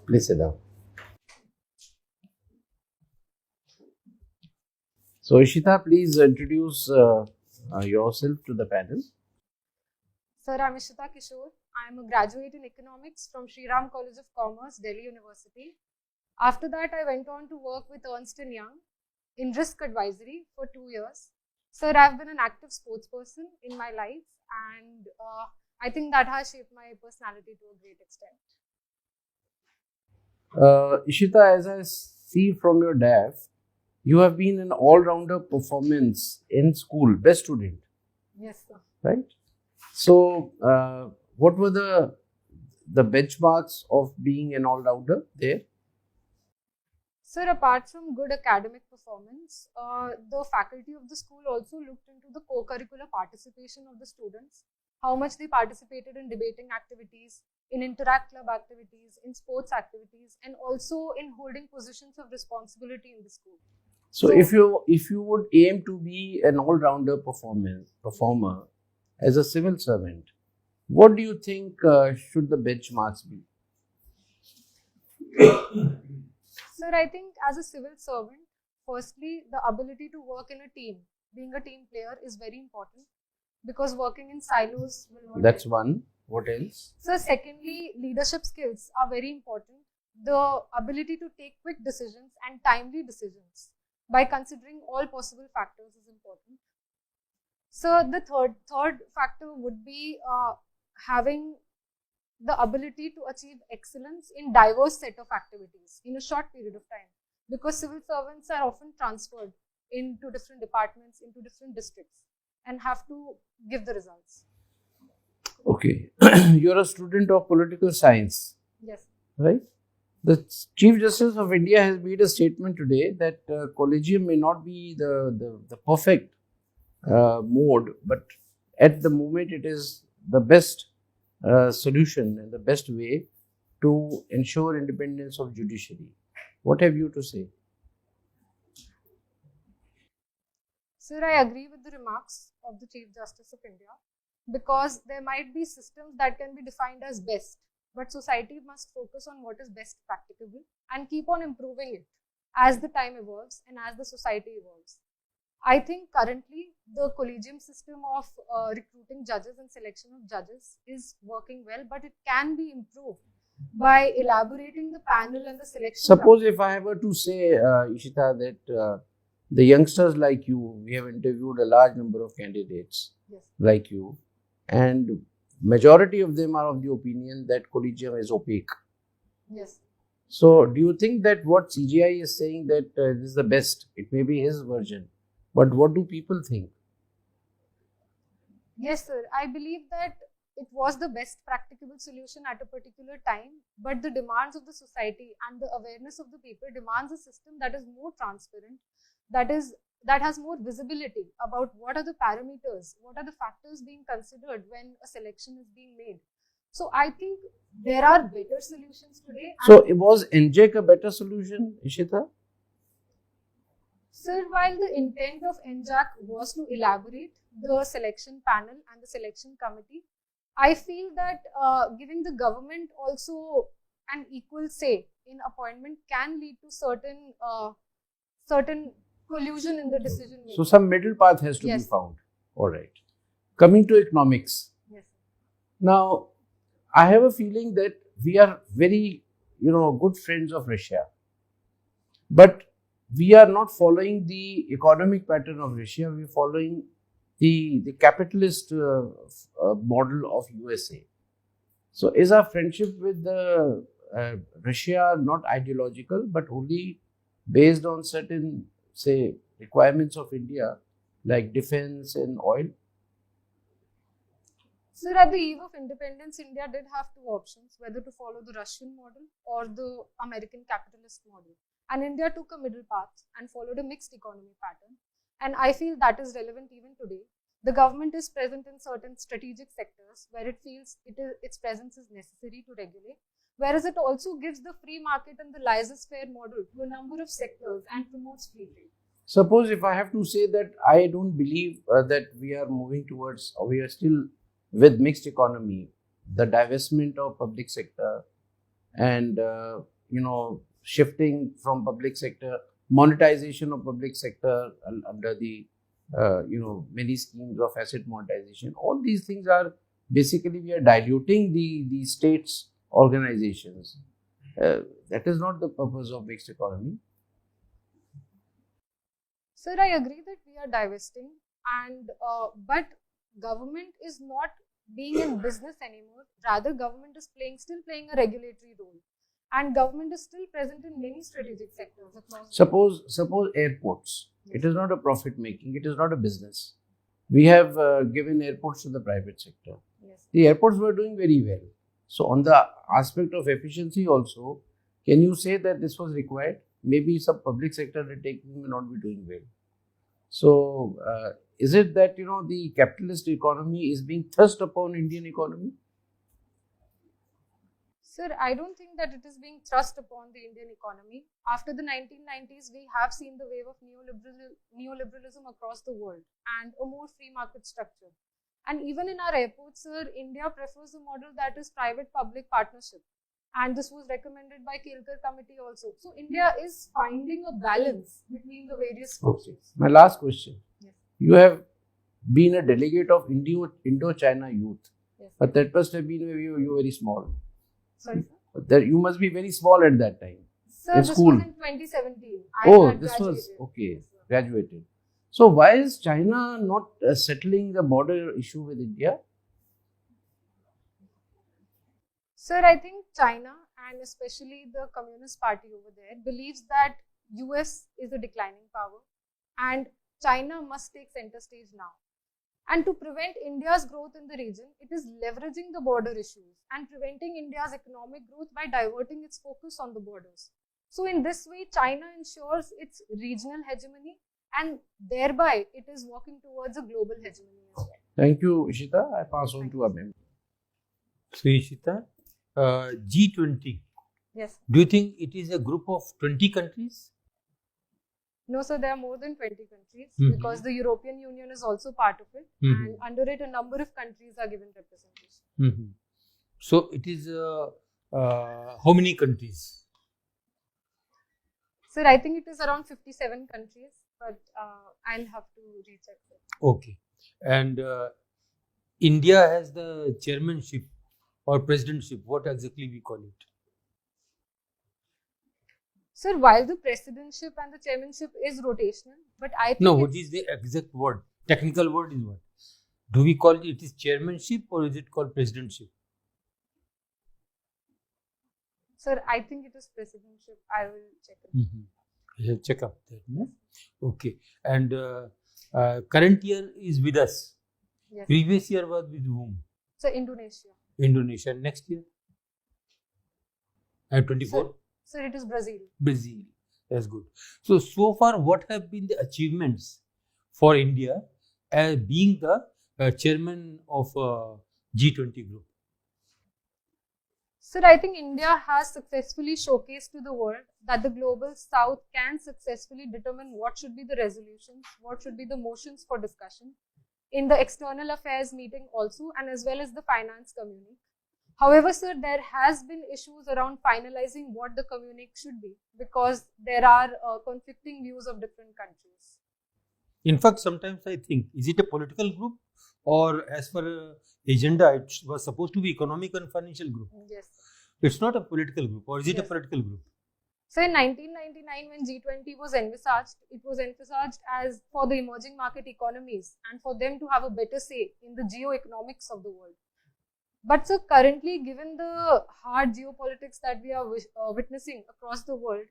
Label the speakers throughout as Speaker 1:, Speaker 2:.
Speaker 1: Please sit down. So, Ishita, please introduce yourself to the panel.
Speaker 2: Sir, I'm Ishita Kishore. I'm a graduate in economics from Sri Ram College of Commerce, Delhi University. After that, I went on to work with Ernst & Young in risk advisory for 2 years. Sir, I've been an active sports person in my life, and I think that has shaped my personality to a great extent.
Speaker 1: Ishita, as I see from your DAF, you have been an all-rounder performance in school, best student,
Speaker 2: Yes, sir.
Speaker 1: right? So, what were the benchmarks of being an all-rounder there?
Speaker 2: Sir, apart from good academic performance, the faculty of the school also looked into the co-curricular participation of the students, how much they participated in debating activities, in interact club activities, in sports activities, and also in holding positions of responsibility in the school.
Speaker 1: So, if you would aim to be an all-rounder performer as a civil servant, what do you think should the benchmarks be?
Speaker 2: Sir, I think as a civil servant, firstly, the ability to work in a team, being a team player is very important because working in silos will not
Speaker 1: That's
Speaker 2: help.
Speaker 1: one. What else?
Speaker 2: So, secondly, leadership skills are very important. The ability to take quick decisions and timely decisions by considering all possible factors is important. So, the third factor would be having the ability to achieve excellence in diverse set of activities in a short period of time, because civil servants are often transferred into different departments, into different districts, and have to give the results.
Speaker 1: Okay. You're a student of political science,
Speaker 2: Yes.
Speaker 1: right? The Chief Justice of India has made a statement today that collegium may not be the perfect mode, but at the moment it is the best solution and the best way to ensure independence of judiciary. What have you to say?
Speaker 2: Sir, I agree with the remarks of the Chief Justice of India, because there might be systems that can be defined as best, but society must focus on what is best practicable and keep on improving it as the time evolves and as the society evolves. I think currently the collegium system of recruiting judges and selection of judges is working well, but it can be improved by elaborating the panel and the selection.
Speaker 1: Suppose if I were to say, Ishita, that the youngsters like you, we have interviewed a large number of candidates
Speaker 2: Yes.
Speaker 1: like you, and majority of them are of the opinion that collegium is opaque.
Speaker 2: Yes.
Speaker 1: So, do you think that what CGI is saying that this is the best? It may be his version, but what do people think?
Speaker 2: Yes, sir. I believe that it was the best practicable solution at a particular time, but the demands of the society and the awareness of the people demands a system that is more transparent, that has more visibility about what are the parameters, what are the factors being considered when a selection is being made. So I think there are better solutions today.
Speaker 1: So, was NJEC a better solution, Ishita?
Speaker 2: Sir, while the intent of NJAC was to elaborate the selection panel and the selection committee, I feel that giving the government also an equal say in appointment can lead to certain collusion in the decision making.
Speaker 1: So, some middle path has to
Speaker 2: Yes.
Speaker 1: be found. All right. Coming to economics.
Speaker 2: Yes.
Speaker 1: Now, I have a feeling that we are very, good friends of Russia. But we are not following the economic pattern of Russia. We are following the capitalist model of USA. So, is our friendship with the Russia not ideological, but only based on certain, say, requirements of India, like defense and oil?
Speaker 2: Sir, at the eve of independence, India did have two options, whether to follow the Russian model or the American capitalist model. And India took a middle path and followed a mixed economy pattern. And I feel that is relevant even today. The government is present in certain strategic sectors where it feels its presence is necessary to regulate, whereas it also gives the free market and the laissez-faire model to a number of sectors and promotes free trade.
Speaker 1: Suppose if I have to say that I don't believe that we are moving towards, or we are still with mixed economy, the divestment of public sector, and shifting from public sector, monetization of public sector under the many schemes of asset monetization. All these things are basically, we are diluting the state's organizations. That is not the purpose of mixed economy.
Speaker 2: Sir, I agree that we are divesting, and but government is not being in business anymore. Rather, government is still playing a regulatory role, and government is still present in many strategic sectors across.
Speaker 1: Suppose airports. It is not a profit making. It is not a business. We have given airports to the private sector.
Speaker 2: Yes.
Speaker 1: The airports were doing very well. So on the aspect of efficiency also, can you say that this was required? Maybe some public sector undertaking may not be doing well. So is it that the capitalist economy is being thrust upon Indian economy?
Speaker 2: Sir, I don't think that it is being thrust upon the Indian economy. After the 1990s, we have seen the wave of neoliberalism across the world and a more free market structure. And even in our airports, sir, India prefers a model that is private-public partnership. And this was recommended by Kelkar committee also. So India is finding a balance between the various forces.
Speaker 1: Okay. My last question.
Speaker 2: Yes.
Speaker 1: You have been a delegate of Indo-China youth.
Speaker 2: Yes.
Speaker 1: But that must have been you very small.
Speaker 2: Sorry, sir?
Speaker 1: That you must be very small at that time.
Speaker 2: Sir,
Speaker 1: in
Speaker 2: this
Speaker 1: school.
Speaker 2: was in 2017.
Speaker 1: This was okay. Graduated. So why is China not settling the border issue with India?
Speaker 2: Sir, I think China and especially the Communist Party over there believes that US is a declining power and China must take center stage now. And to prevent India's growth in the region, it is leveraging the border issues and preventing India's economic growth by diverting its focus on the borders. So in this way, China ensures its regional hegemony and thereby it is walking towards a global hegemony as well.
Speaker 1: Thank you, Ishita. I pass on to Abhim.
Speaker 3: So, Ishita, G20.
Speaker 2: Yes.
Speaker 3: Do you think it is a group of 20 countries?
Speaker 2: No, sir, there are more than 20 countries because the European Union is also part of it and under it a number of countries are given representation.
Speaker 3: So, it is how many countries?
Speaker 2: Sir, I think it is around 57 countries, but I'll have to recheck it.
Speaker 3: Okay. And India has the chairmanship or presidentship. What exactly we call it?
Speaker 2: Sir, while the presidentship and the chairmanship is rotational, but I think
Speaker 3: what is the exact word? Technical word is what? Do we call it is chairmanship or is it called presidentship?
Speaker 2: Sir, I think it is presidentship. I will check it.
Speaker 3: I will check up that. No? Okay. And current year is with us.
Speaker 2: Yes.
Speaker 3: Previous year was with whom?
Speaker 2: Sir, Indonesia.
Speaker 3: Indonesia. Next year? 24?
Speaker 2: Sir, it is Brazil.
Speaker 3: Brazil. That's good. So far, what have been the achievements for India as being the chairman of G20 group?
Speaker 2: Sir, I think India has successfully showcased to the world that the global south can successfully determine what should be the resolutions, what should be the motions for discussion in the external affairs meeting also and as well as the finance community. However, sir, there has been issues around finalizing what the communique should be because there are conflicting views of different countries.
Speaker 3: In fact, sometimes I think, is it a political group or as per agenda, it was supposed to be economic and financial group?
Speaker 2: Yes.
Speaker 3: It's not a political group, or is it a political group?
Speaker 2: So in 1999, when G20 was envisaged, it was envisaged as for the emerging market economies and for them to have a better say in the geo-economics of the world. But so currently, given the hard geopolitics that we are witnessing across the world,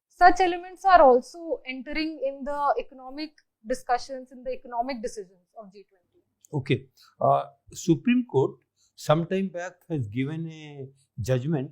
Speaker 2: such elements are also entering in the economic discussions, in the economic decisions of G20.
Speaker 3: Okay. Supreme Court sometime back has given a judgment